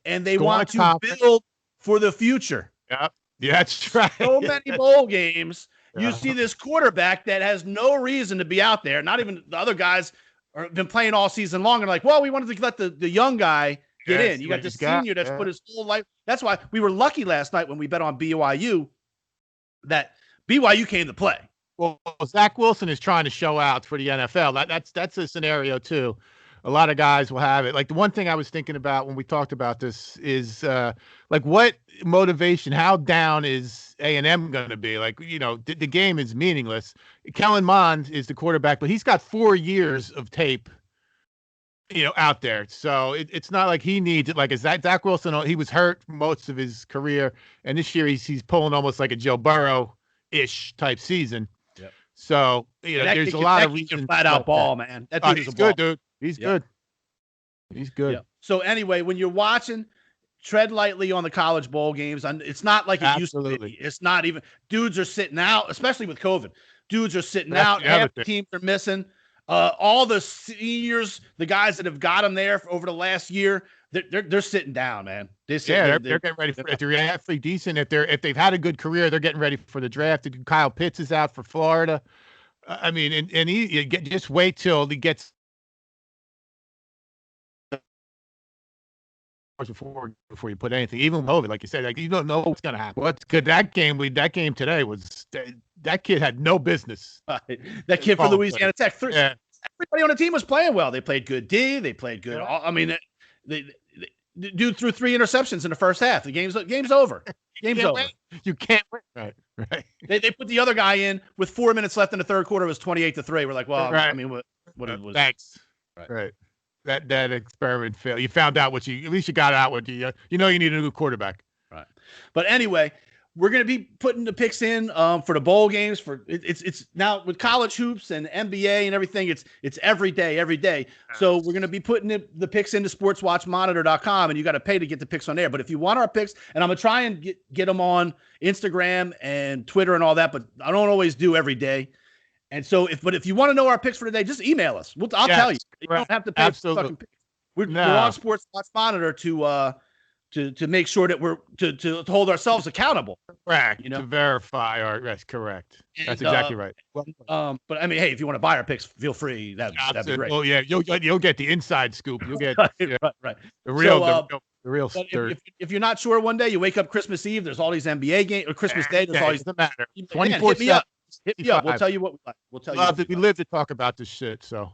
and they want to build for the future. Yep. Yeah, that's right. So many bowl games. You see this quarterback that has no reason to be out there. Not even the other guys have been playing all season long and like, well, we wanted to let the young guy get in. You got the senior that's put his whole life. That's why we were lucky last night when we bet on BYU that BYU came to play. Well, Zach Wilson is trying to show out for the NFL. That's a scenario too. A lot of guys will have it. Like the one thing I was thinking about when we talked about this is like what motivation, how down is A&M going to be? Like, the game is meaningless. Kellen Mond is the quarterback, but he's got 4 years of tape, out there. So it's not like he needs it. Like Zach Wilson, he was hurt most of his career. And this year he's pulling almost like a Joe Burrow-ish type season. Yep. So, there's a lot of reasons. Flat out ball, man. That dude is good, dude. He's good. He's good. Yep. So anyway, when you're watching, tread lightly on the college bowl games. It's not like it used to be. It's not even. Dudes are sitting out, especially with COVID. Dudes are sitting out. Half the teams are missing. All the seniors, the guys that have got them there over the last year, they're sitting down, man. They're getting ready for. If they're actually decent, if they've had a good career, they're getting ready for the draft. Kyle Pitts is out for Florida. I mean, and just wait till he gets. Before you put anything, even COVID, like you said, like you don't know what's gonna happen. What's good? That game today was that kid had no business. That kid for Louisiana Tech. Everybody on the team was playing well. They played good D. They played good. I mean, Dude threw 3 interceptions in the first half. The game's over. Game's over. Win. You can't win. Right. They put the other guy in with 4 minutes left in the third quarter. It was 28-3. We're like, well, right. I mean, what was? Thanks. Right. That experiment failed. You found out at least you got out what you know you need a new quarterback. Right. But anyway, we're going to be putting the picks in for the bowl games. It's now with college hoops and NBA and everything. It's every day. So we're going to be putting the picks into sportswatchmonitor.com, and you got to pay to get the picks on there. But if you want our picks, and I'm going to try and get them on Instagram and Twitter and all that, but I don't always do every day. And so if you want to know our picks for today, just email us. I'll tell you. You don't have to pay for fucking picks. We're on Sports Watch Monitor to make sure that we're to hold ourselves accountable. Correct. To verify that's correct. That's exactly right. But I mean, hey, if you want to buy our picks, feel free. That'd be great. Oh yeah, you'll get the inside scoop. You'll get right. The real stir. If you're not sure, one day you wake up Christmas Eve, there's all these NBA games, or Christmas Day, there's all these. Doesn't matter. 24/7. Hit me up. We'll tell you what we like. We'll tell you. We live to talk about this shit. So.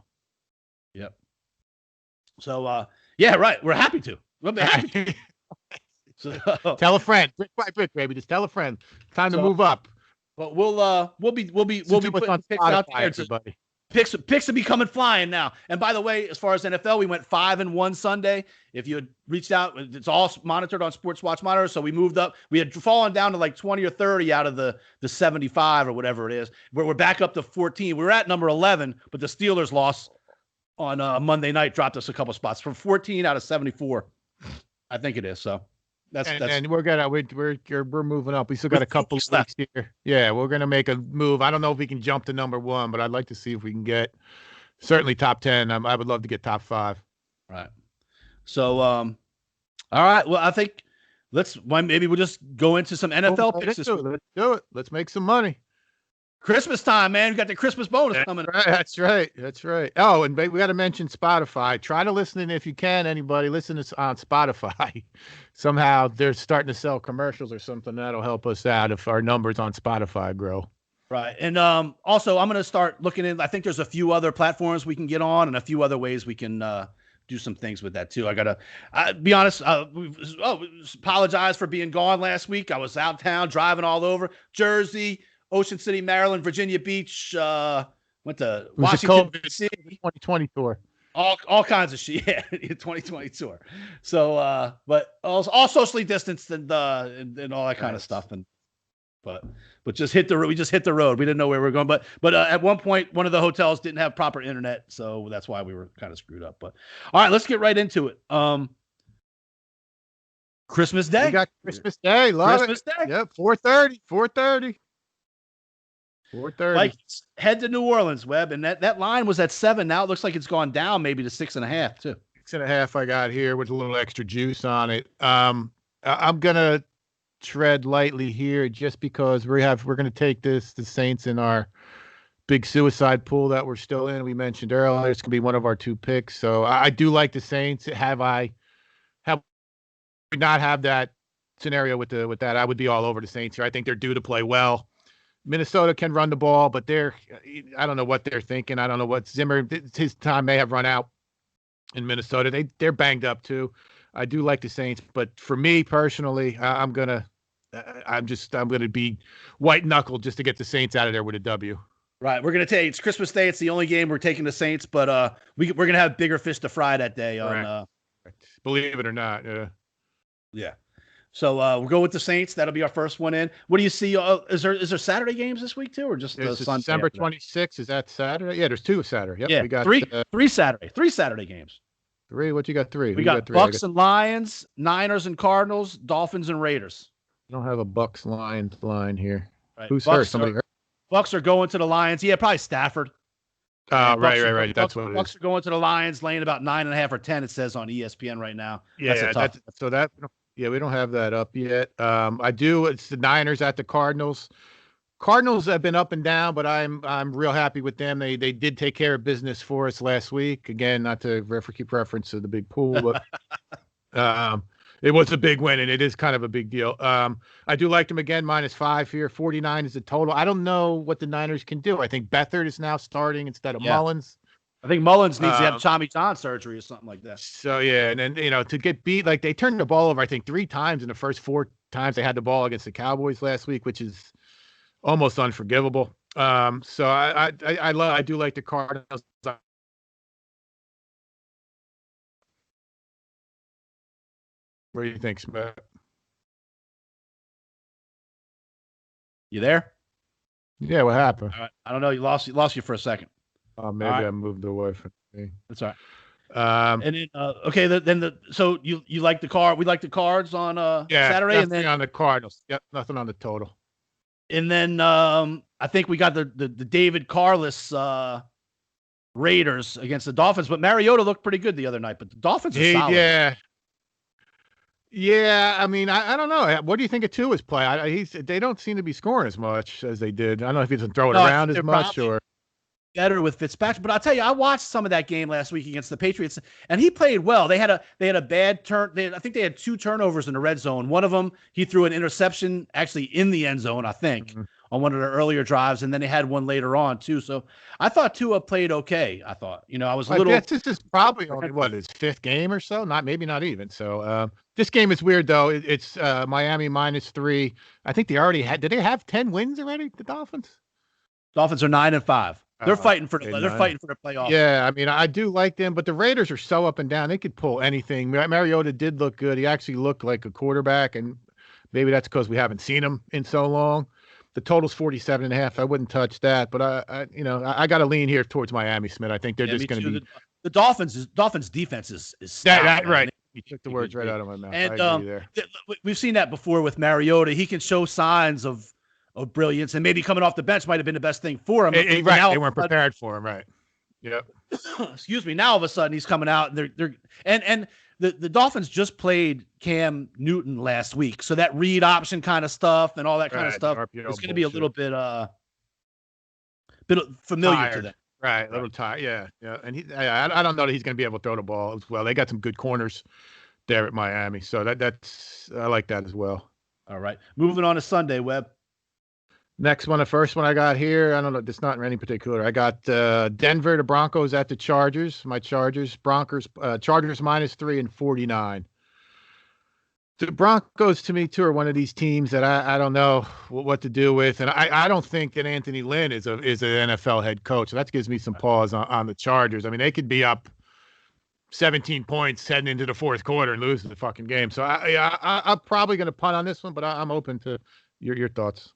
Yep. So yeah, right. We're happy to. We'll be happy to. So, tell a friend, brick by brick, baby. Just tell a friend. Time to move up. But we'll be putting picks out there. Everybody. Picks will be coming flying now. And by the way, as far as NFL, we went 5-1 Sunday. If you had reached out, it's all monitored on Sports Watch Monitor. So we moved up. We had fallen down to like 20 or 30 out of the 75 or whatever it is. We're back up to 14. We were at number 11, but the Steelers lost on Monday night, dropped us a couple spots from 14 out of 74. I think it is. So that's we're moving up. We still got a couple of weeks here. Yeah, we're gonna make a move. I don't know if we can jump to number 1, but I'd like to see if we can get certainly top 10. I would love to get top 5. Right. So all right. Well, I think maybe we'll just go into some NFL picks this week. Let's do it. Let's make some money. Christmas time, man. We got the Christmas bonus coming. That's right. Oh, and we got to mention Spotify. Try to listen if you can. Anybody listen to on Spotify. Somehow they're starting to sell commercials or something. That'll help us out if our numbers on Spotify grow. Right. And also, I'm going to start looking in. I think there's a few other platforms we can get on and a few other ways we can do some things with that, too. I got to be honest. Apologize for being gone last week. I was out of town driving all over Jersey, Ocean City, Maryland, Virginia Beach, went to Washington, D.C. 2020 tour. All kinds of shit. Yeah, 2020 tour. So, but all socially distanced and all that kind of stuff. But just hit the road. We just hit the road. We didn't know where we were going. But at one point, one of the hotels didn't have proper internet, so that's why we were kind of screwed up. But all right, let's get right into it. Christmas Day. We got Christmas Day. Christmas Day. Yep. 4:30. 4:30. Like, head to New Orleans, Webb, and that line was at 7. Now it looks like it's gone down maybe to 6.5 too. 6.5 I got here with a little extra juice on it. I'm gonna tread lightly here just because we're gonna take the Saints in our big suicide pool that we're still in. We mentioned earlier it's gonna be one of our 2 picks. So I do like the Saints. Have we not have that scenario with that? I would be all over the Saints here. I think they're due to play well. Minnesota can run the ball, but I don't know what they're thinking. I don't know what Zimmer, his time may have run out in Minnesota. They're banged up too. I do like the Saints, but for me personally, I'm gonna be white knuckled just to get the Saints out of there with a W. Right. We're gonna take it's Christmas Day. It's the only game we're taking the Saints, but we're gonna have bigger fish to fry that day. Believe it or not. Yeah. So we'll go with the Saints. That'll be our first one in. What do you see? Is there Saturday games this week too, or just Sunday? December 26th. Is that Saturday? Yeah, there's 2 Saturday. Yep, yeah, we got three Saturday games. 3. What you got? 3. We got Bucks and Lions, Niners and Cardinals, Dolphins and Raiders. I don't have a Bucks Lions line here. Right. Who's hurt? Somebody hurt? Bucks are going to the Lions. Yeah, probably Stafford. Right. That's what it is. Bucks are going to the Lions, laying about 9.5 or 10. It says on ESPN right now. Yeah, we don't have that up yet. I do. It's the Niners at the Cardinals. Cardinals have been up and down, but I'm real happy with them. They did take care of business for us last week. Again, not to keep reference to the big pool, but it was a big win, and it is kind of a big deal. I do like them again, -5 here. 49 is the total. I don't know what the Niners can do. I think Beathard is now starting instead of Mullins. I think Mullins needs to have Tommy John surgery or something like that. So yeah, and then to get beat, like they turned the ball over, I think 3 times in the first 4 times they had the ball against the Cowboys last week, which is almost unforgivable. So I do like the Cardinals. What do you think, Smitt? You there? Yeah, what happened? All right. I don't know. You lost you for a second. Maybe right. I moved away from me. That's all right. And then okay, so you like the card? We like the cards on Saturday, and then on the Cardinals. Yep, nothing on the total. And then I think we got the David Carless Raiders against the Dolphins, but Mariota looked pretty good the other night. But the Dolphins are solid. Yeah. I mean, I don't know. What do you think of Tua's play? They don't seem to be scoring as much as they did. I don't know if he doesn't throw it around as much or better with Fitzpatrick. But I'll tell you, I watched some of that game last week against the Patriots, and he played well. They had a bad turn. I think they had 2 turnovers in the red zone. One of them, he threw an interception actually in the end zone, I think, on one of their earlier drives, and then they had one later on too. So I thought Tua played okay. I thought, I was a little. This is probably only his 5th game or so. Maybe not even. So this game is weird though. It's Miami -3. I think they already had. Did they have 10 wins already? The Dolphins. Dolphins are 9-5. They're fighting for the playoffs. Yeah, I mean, I do like them, but the Raiders are so up and down. They could pull anything. Mariota did look good. He actually looked like a quarterback, and maybe that's because we haven't seen him in so long. The total's 47.5. I wouldn't touch that, but I got to lean here towards Miami, Smitt. I think they're just going to be the Dolphins defense is that right. You took the words right out of my mouth. And I agree there. We've seen that before with Mariota. He can show signs of brilliance, and maybe coming off the bench might have been the best thing for him. Right, they weren't prepared for him, right? Yep. Excuse me. Now all of a sudden he's coming out, and the Dolphins just played Cam Newton last week, so that read option kind of stuff and all that kind of stuff is going to be a little bit familiar to them. Right, a little tired. Yeah, and I don't know that he's going to be able to throw the ball as well. They got some good corners there at Miami, so I like that as well. All right, moving on to Sunday, Webb. Next one, the first one I got here, I don't know, it's not in any particular. I got Denver, the Broncos at the Chargers. My Chargers, Chargers -3 and 49. The Broncos, to me, too, are one of these teams that I don't know what to do with. And I don't think that Anthony Lynn is an NFL head coach. So that gives me some pause on the Chargers. I mean, they could be up 17 points heading into the 4th quarter and lose the fucking game. So I'm probably going to punt on this one, but I'm open to your thoughts.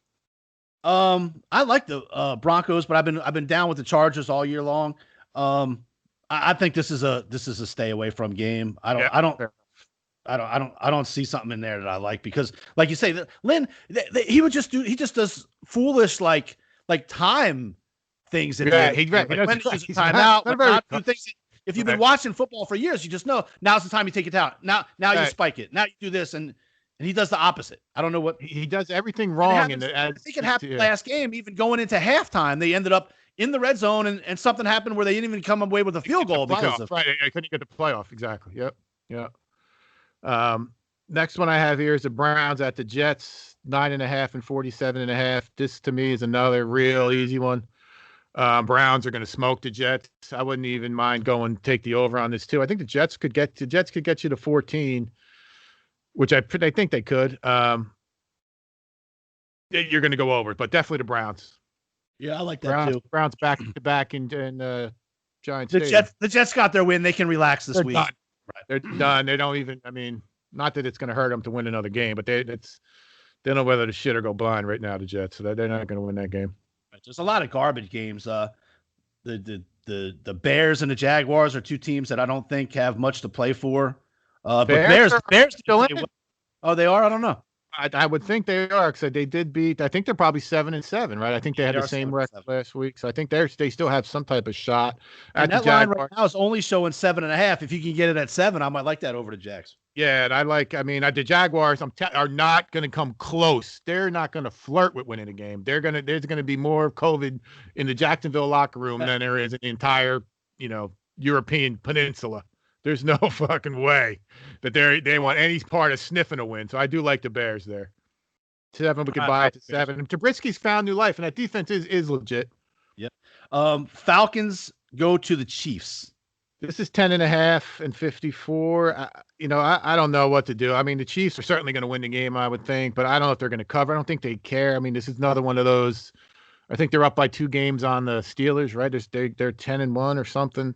I like the Broncos, but I've been down with the Chargers all year long. I think this is a stay away from game. I don't see something in there that I like, because like you say, Lynn, he just does foolish like time things in there. He when to use a timeout. If you've been watching football for years, you just know now's the time you take it out. Now you spike it. Now you do this, and he does the opposite. I don't know what he does. Everything wrong. I think it happened last game. Even going into halftime, they ended up in the red zone, and something happened where they didn't even come away with a field goal because of I couldn't get the playoff. Exactly. Yep. Next one I have here is the Browns at the Jets, 9.5 and 47.5. This to me is another real easy one. Browns are going to smoke the Jets. I wouldn't even mind take the over on this too. I think the Jets could get you to 14. Which I think they could. You're going to go over it, but definitely the Browns. Yeah, I like that too. Browns back to back in Giants. The Jets got their win. They can relax this week. Done. Right. They're done. They don't even. I mean, not that it's going to hurt them to win another game, but they don't know whether to shit or go blind right now. The Jets, so they're not going to win that game. There's a lot of garbage games. The Bears and the Jaguars are 2 teams that I don't think have much to play for. But Bears still in it? Oh, they are? I don't know. I would think they are, because they did beat. I think they're probably 7-7, right? I think they had the same record last week, so I think they still have some type of shot. And that line right now is only showing 7.5. If you can get it at 7, I might like that over to Jags. Yeah, and the Jaguars are not going to come close. They're not going to flirt with winning a game. There's going to be more COVID in the Jacksonville locker room than there is in the entire European peninsula. There's no fucking way that they want any part of sniffing a win. So I do like the Bears there. 7, we could buy it to 7. And Trubisky's found new life, and that defense is legit. Yep. Falcons go to the Chiefs. This is 10.5 and 54. I don't know what to do. I mean, the Chiefs are certainly going to win the game, I would think, but I don't know if they're going to cover. I don't think they care. I mean, this is another one of those. I think they're up by 2 games on the Steelers, right? They're 10-1 or something.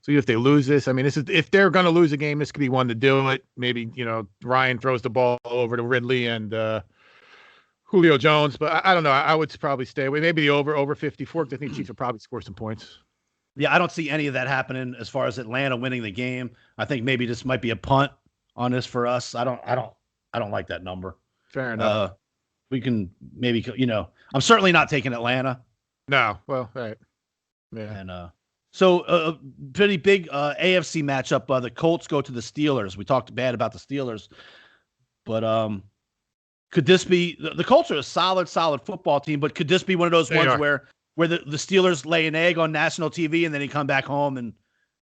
So if they lose this, I mean, if they're going to lose a game, this could be one to do it. Maybe, Ryan throws the ball over to Ridley and Julio Jones, but I don't know. I would probably stay away. Maybe the over 54, because I think Chiefs will probably score some points. Yeah, I don't see any of that happening as far as Atlanta winning the game. I think maybe this might be a punt on this for us. I don't like that number. Fair enough. We can maybe, I'm certainly not taking Atlanta. No. Well, right. Yeah. And so pretty big AFC matchup. The Colts go to the Steelers. We talked bad about the Steelers, but could this be the Colts are a solid football team, but could this be one of those ones where the Steelers lay an egg on national TV and then they come back home and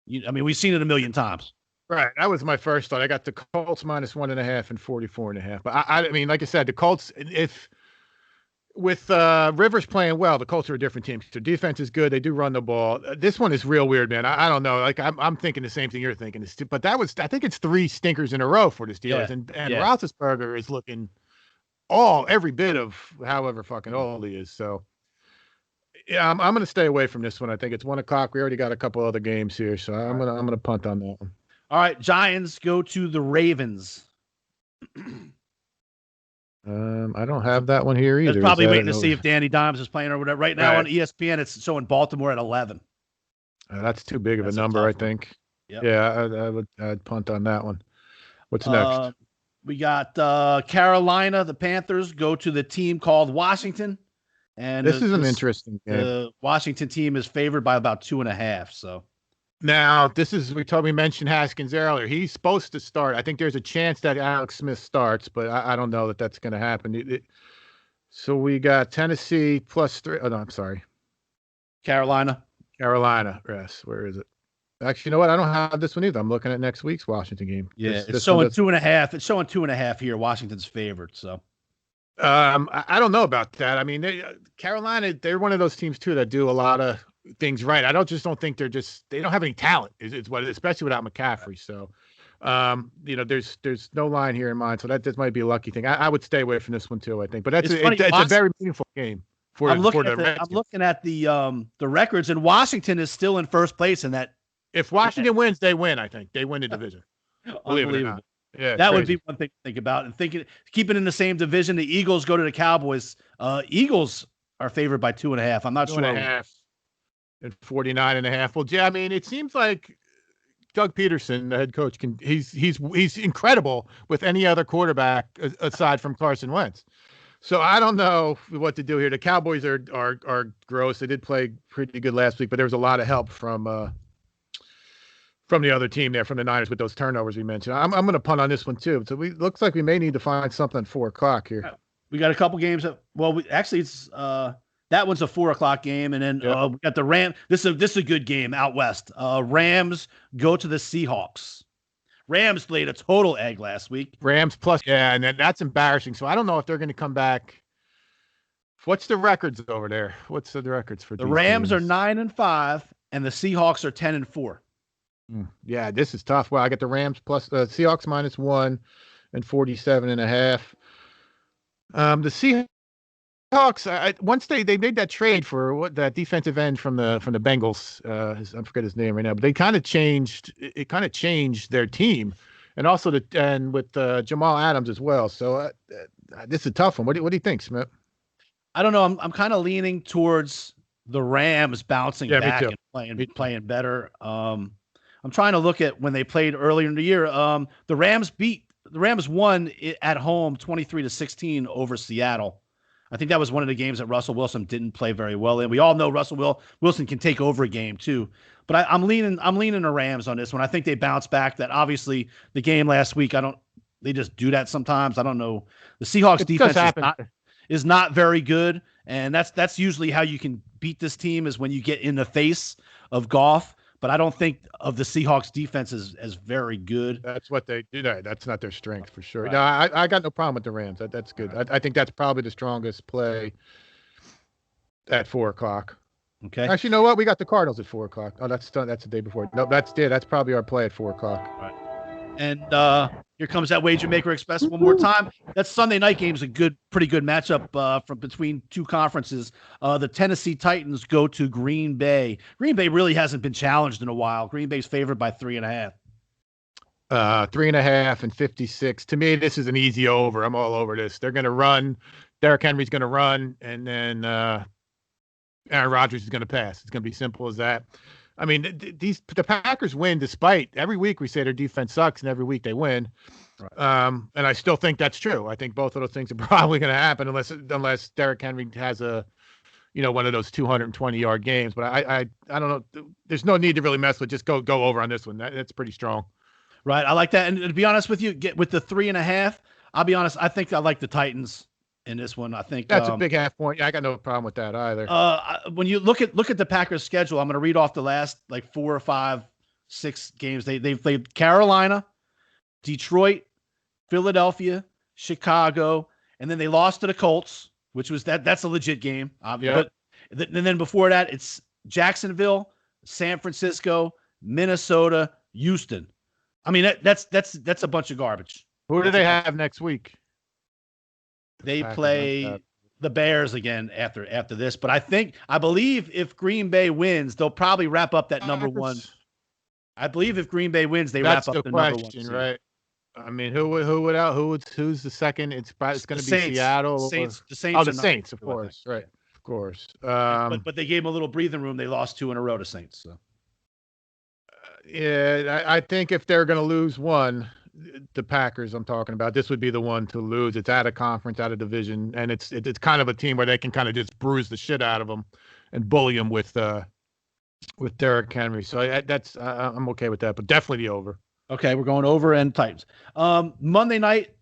we've seen it a million times. Right. That was my first thought. I got the Colts -1.5 and 44.5. But I mean, like I said, the Colts, with Rivers playing well, the Colts are a different team. Their defense is good. They do run the ball. This one is real weird, man. I don't know. Like I'm thinking the same thing you're thinking. But I think it's 3 stinkers in a row for the Steelers, and Roethlisberger is looking every bit of however fucking old he is. So yeah, I'm going to stay away from this one. I think it's 1:00. We already got a couple other games here, so I'm gonna punt on that one. All right, Giants go to the Ravens. I don't have that one here either. They're probably waiting to see if Danny Dimes is playing or whatever. Right now on ESPN, it's showing Baltimore at 11. That's too big of a number, I think. Yep. Yeah, I'd punt on that one. What's next? We got Carolina. The Panthers go to the team called Washington. And this is an interesting game. The Washington team is favored by about 2.5. So now we mentioned Haskins earlier. He's supposed to start. I think there's a chance that Alex Smith starts, but I don't know that that's going to happen. So we got Tennessee +3. Oh no, I'm sorry. Carolina. Yes. Where is it? Actually, you know what? I don't have this one either. I'm looking at next week's Washington game. Yeah, it's showing 2.5. It's showing 2.5 here. Washington's favored. So. I don't know about that. I mean, Carolina, they're one of those teams too that do a lot of things right. I don't think they don't have any talent. Is what, especially without McCaffrey. So, there's no line here in mind. So that might be a lucky thing. I would stay away from this one too. I think, but it's a very meaningful game for. I'm looking at the records, and Washington is still in first place in that. If Washington wins, they win. I think they win the division. Believe it or not. Yeah, that would be one thing to think about. And keeping in the same division, the Eagles go to the Cowboys. Eagles are favored by 2.5. I'm not sure. 2.5 and 49.5. Well, yeah, I mean, it seems like Doug Peterson, the head coach, he's incredible with any other quarterback aside from Carson Wentz. So I don't know what to do here. The Cowboys are gross. They did play pretty good last week, but there was a lot of help from the other team there, from the Niners, with those turnovers we mentioned. I'm going to punt on this one too. So looks like we may need to find something at 4:00 here. We got a couple games. It's that one's a 4:00 game, and then we got the Rams. This is a good game out west. Rams go to the Seahawks. Rams laid a total egg last week. Rams plus, and that's embarrassing. So I don't know if they're going to come back. What's the records over there? What's the records for the Rams? Are 9-5, and the Seahawks are 10-4. Yeah, this is tough. Well, I got the Rams plus Seahawks -1 and 47.5. The Seahawks, once they made that trade for that defensive end from the Bengals, I forget his name right now, but they kind of changed their team, and also with Jamal Adams as well. So this is a tough one. What do you think, Smith? I don't know. I'm kind of leaning towards the Rams bouncing back and playing better. I'm trying to look at when they played earlier in the year. The Rams won at home 23-16 over Seattle. I think that was one of the games that Russell Wilson didn't play very well in. We all know Russell Wilson can take over a game too, but I'm leaning the Rams on this one. I think they bounce back. That obviously the game last week, they just do that sometimes. I don't know. The Seahawks defense is not very good, and that's usually how you can beat this team, is when you get in the face of Goff. But I don't think of the Seahawks defense as very good. That's what they do. That's not their strength for sure. Right. No, I got no problem with the Rams. That's good. I think that's probably the strongest play at 4:00. Okay. Actually, you know what? We got the Cardinals at 4:00. Oh, that's done. That's the day before. No, that's probably our play at 4:00. Right. And here comes that Wager Maker Express one more time. That Sunday night game is a pretty good matchup from between two conferences. The Tennessee Titans go to Green Bay. Green Bay really hasn't been challenged in a while. Green Bay's favored by 3.5. 3.5 and 56. To me, this is an easy over. I'm all over this. They're going to run. Derrick Henry's going to run, and then Aaron Rodgers is going to pass. It's going to be simple as that. I mean, the Packers win despite every week we say their defense sucks, and every week they win. Right. And I still think that's true. I think both of those things are probably going to happen unless Derrick Henry has one of those 220-yard games. But I don't know. There's no need to really mess with. Just go over on this one. That's pretty strong. Right. I like that. And to be honest with you, get with the 3.5. I'll be honest. I think I like the Titans in this one. I think that's a big half point. Yeah, I got no problem with that either. When you look at the Packers schedule, I'm going to read off the last 4 or 5, 6 games. They've played Carolina, Detroit, Philadelphia, Chicago, and then they lost to the Colts, which was that's a legit game. Yeah. And then before that, it's Jacksonville, San Francisco, Minnesota, Houston. I mean, that's a bunch of garbage. Who do they have next week? They play the Bears again after this, but I believe if Green Bay wins, they'll probably wrap up that number one. I believe if Green Bay wins, they wrap up the number one, right? I mean, who's the second? It's going to be Seattle. The Saints. Oh, the Saints, of course, right? Of course. But they gave them a little breathing room. They lost 2 in a row to Saints. So. Yeah, I think if they're going to lose one, the Packers I'm talking about, this would be the one to lose. It's out of conference, out of division, and it's kind of a team where they can kind of just bruise the shit out of them and bully them with Derrick Henry. So I'm okay with that, but definitely the over. Okay, we're going over and Titans. Monday night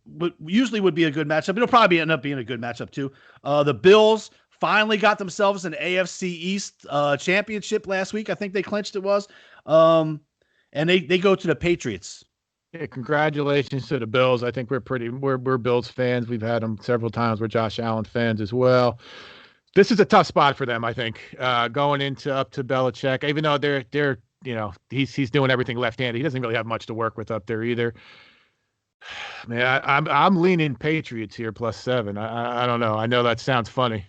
usually would be a good matchup. It'll probably end up being a good matchup too. The Bills finally got themselves an AFC East championship last week. I think they clinched it was. And they go to the Patriots. Yeah, congratulations to the Bills. I think we're Bills fans. We've had them several times. We're Josh Allen fans as well. This is a tough spot for them, I think. Going up to Belichick, even though they're he's doing everything left-handed. He doesn't really have much to work with up there either. Man, I'm leaning Patriots here +7. I don't know. I know that sounds funny.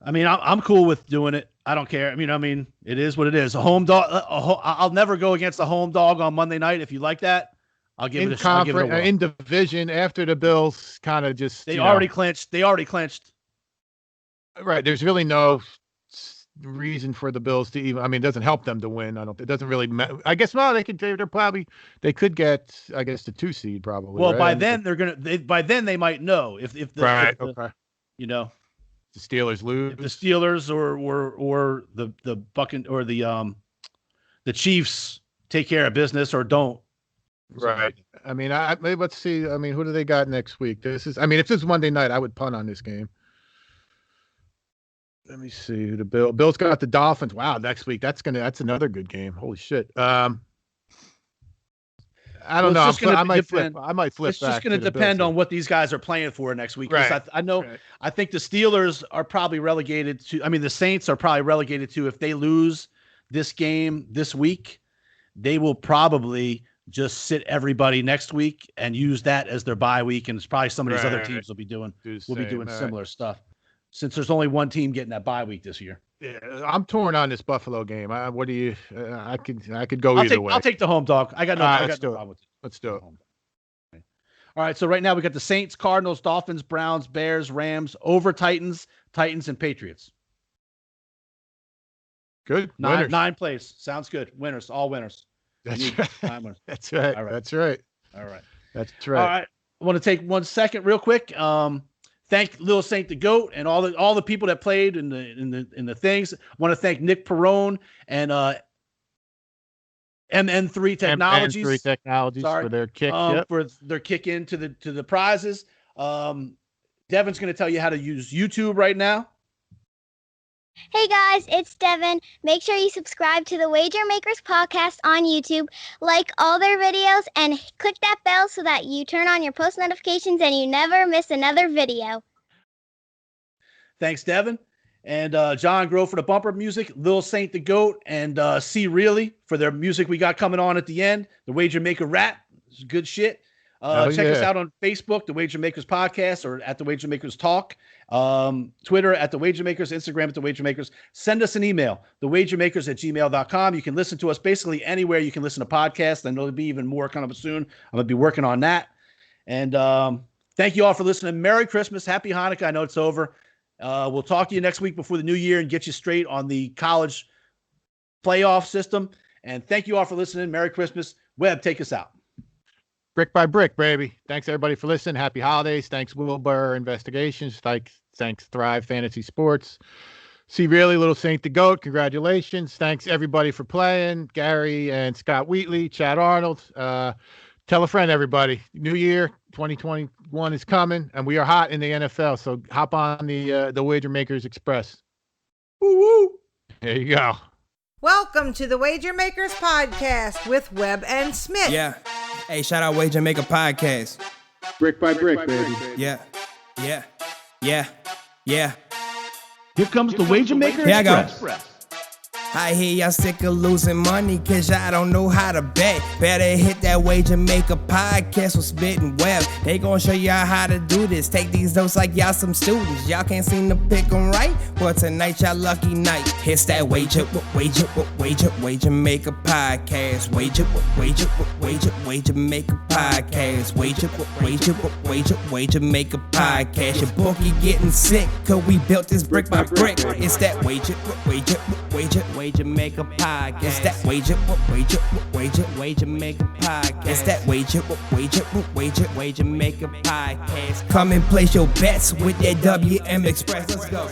I mean, I'm cool with doing it. I don't care. I mean, it is what it is. A home dog. I'll never go against a home dog on Monday night. If you like that, I'll give it a shot. In division after the Bills kind of just they already clinched. Right. There's really no reason for the Bills to even. I mean, it doesn't help them to win. It doesn't really. I guess they could. They could get. I guess the 2 seed probably. Well, right? by then they might know if the right. Okay. The Steelers lose. If the Steelers or the Chiefs take care of business or don't. Right. I mean, let's see. I mean, who do they got next week? If this is Monday night, I would punt on this game. Let me see who the Bills got the Dolphins. Wow, next week that's another good game. Holy shit. I don't know. I might flip. It's just going to depend on what these guys are playing for next week. Right. I know. Right. I think the Steelers are probably relegated to. I mean, the Saints are probably relegated to. If they lose this game this week, they will probably just sit everybody next week and use that as their bye week. And it's probably some of these other teams will be doing similar stuff. Since there's only one team getting that bye week this year. Yeah, I'm torn on this Buffalo game. What do you? I could go either way. I'll take the home dog. I got no problem with it. Let's do it. All right. So right now we got the Saints, Cardinals, Dolphins, Browns, Bears, Rams, over Titans, and Patriots. Good. 9 plays. Sounds good. Winners. All winners. That's right. That's right. All right. That's right. All right. That's right. All right. I want to take 1 second real quick. Thank Little Saint the Goat and all the people that played in the things. I want to thank Nick Perrone and MN3 Technologies. MN3 Technologies for their kick. For their kick into the prizes. Devin's going to tell you how to use YouTube right now. Hey guys, it's Devin. Make sure you subscribe to the Wager Makers podcast on YouTube, like all their videos, and click that bell so that you turn on your post notifications and you never miss another video. Thanks, Devin. And John Grove for the bumper music, Lil Saint the Goat, and C Really for their music we got coming on at the end. The Wager Maker rap, it's good shit. Check us out on Facebook, The Wager Makers Podcast, or at The Wager Makers Talk. Twitter at The Wager Makers, Instagram at The Wager Makers. Send us an email, thewagermakers@gmail.com. You can listen to us basically anywhere you can listen to podcasts, and there'll be even more coming up soon. I'm going to be working on that. And thank you all for listening. Merry Christmas. Happy Hanukkah. I know it's over. We'll talk to you next week before the new year and get you straight on the college playoff system. And thank you all for listening. Merry Christmas. Webb, take us out. Brick by brick, baby. Thanks everybody for listening. Happy holidays. Thanks Wilbur Investigations. Thanks Thrive Fantasy Sports. See Really, Little Saint the Goat. Congratulations. Thanks everybody for playing. Gary and Scott Wheatley, Chad Arnold. Tell a friend, everybody. New year 2021 is coming, and we are hot in the NFL. So hop on the Wager Makers Express. Woo woo. There you go. Welcome to the Wager Makers Podcast with Webb and Smitt. Yeah. Hey, shout out Wager Maker Podcast. Brick by brick, baby. Yeah. Here comes the Wager Maker Here I go. Express. I hear y'all sick of losing money cause y'all don't know how to bet. Better hit that Wager Maker Podcast with Smitt and Webb. They gon' show y'all how to do this. Take these notes like y'all some students. Y'all can't seem to pick them right. Well, tonight y'all lucky night. It's that Wager Maker Podcast. Wager Maker Podcast. Wager Maker Podcast. Your bookie getting sick cause we built this brick by brick. It's that Wager Maker Podcast. It's that Wager Maker Podcast. It's that Wager Maker Podcast. Come and place your bets with that WM Express. Let's go.